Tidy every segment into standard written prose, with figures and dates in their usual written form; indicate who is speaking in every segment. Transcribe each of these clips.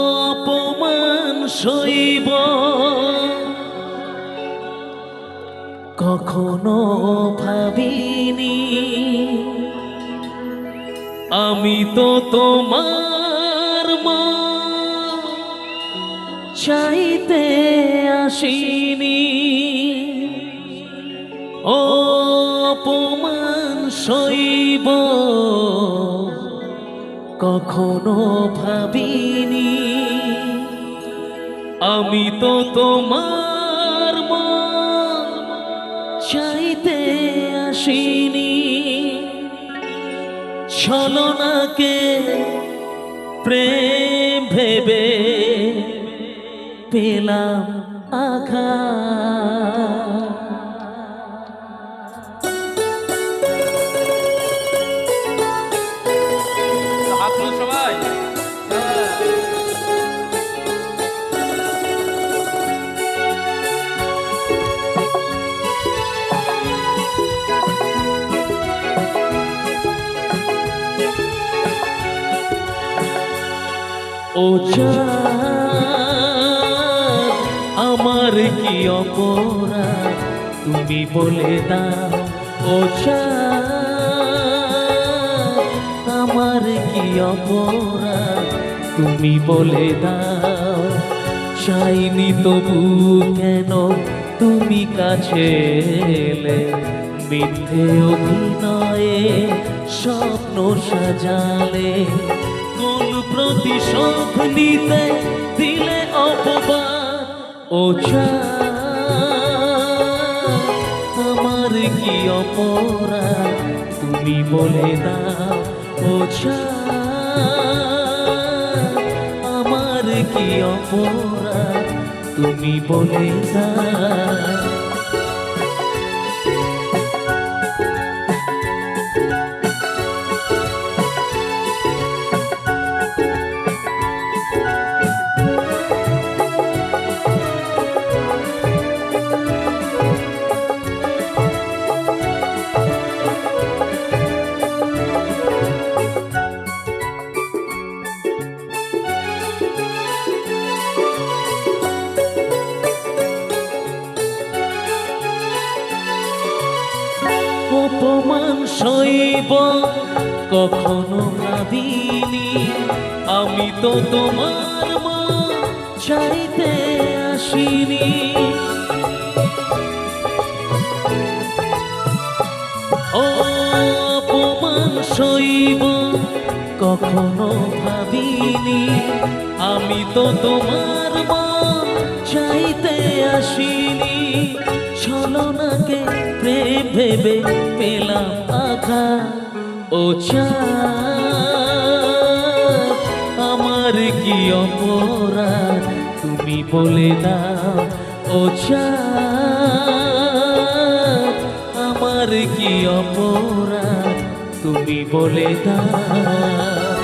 Speaker 1: অপমান সইব কখনো ভাবিনি, আমি তো তোমার মন চাইতে আসিনি। অপমান সইব কখনো ভাবিনি, আমি তো তোমার মন চাইতে আসিনি। ছলনাকে প্রেম ভেবে পেলাম আঘাত।
Speaker 2: সবাই
Speaker 1: ও জান, আমার কি অপরাধ তুমি বলে দাও। ও জান, আমার কি অপরাধ তুমি বলে দাও। চাইনি তবু কেন তুমি কাছে এলে, মিথ্যে অভিনয়ে স্বপ্ন সাজালে। কোন প্রতিশোধ নিতে দিলে অপবাদ। ও জান, আমার কি অপরাধ তুমি বলে দাও। ও জান, আমার কি অপরাধ তুমি বলে দাও। অপমান সইব কখনো ভাবিনি, আমি তো তোমার মন চাইতে আসিনি। অপমান সইব কখনো ভাবিনি, আমি তো তোমার মন চাইতে আসিনি। ছলনাকে প্রেম ভেবে পেলাম আঘাত। ও জান, আমার কি অপরাধ তুমি বলে দাও। ও জান, আমার কি অপরাধ তুমি বলে দাও।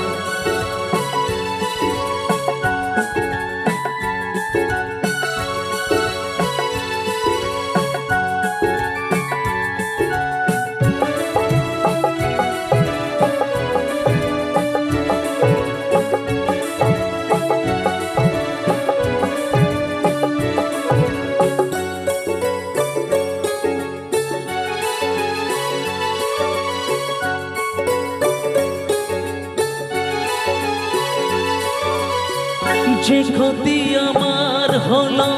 Speaker 1: যে ক্ষতি আমার হলো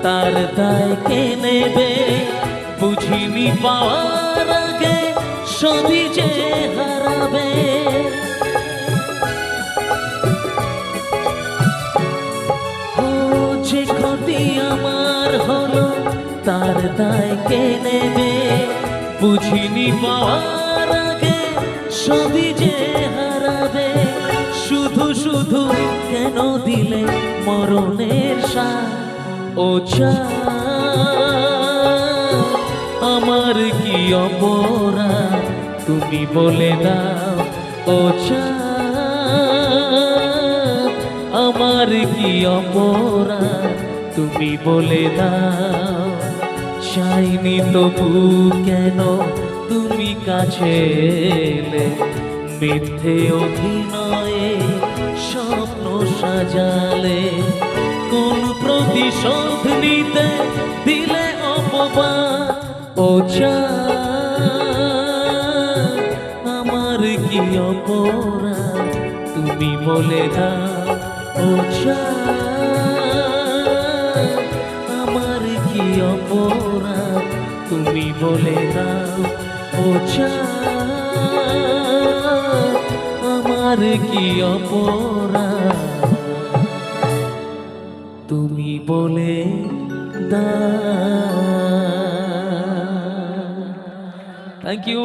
Speaker 1: তার দায় কে নেবে, বুঝিনি পাওয়ার আগে সবই যে হারাবে। ও যে ক্ষতি আমার হলো তার দায় কে নেবে, বুঝিনি পাওয়ার আগে সবই যে হারাবে। শুধু শুধু কেন দিলে মরণের সাথ। ও জান, আমার কি অপরাধ তুমি বলে দাও। ও জান, আমার কি অপরাধ তুমি বলে দাও। চাইনি তবু কেন তুমি কাছে এলে, মিথ্যে অভিনয়ে স্বপ্ন সাজালে কোন প্রতিশোধ নিতে দিলে অপবাদ ও চাঁদ, আমার কি অপরাধ তুমি বলে দাও ও চাঁদ, আমার কি অপরাধ তুমি বলে দাও ও চাঁদ, আমার কি অপরাধ তুমি বলে দাও। Thank you.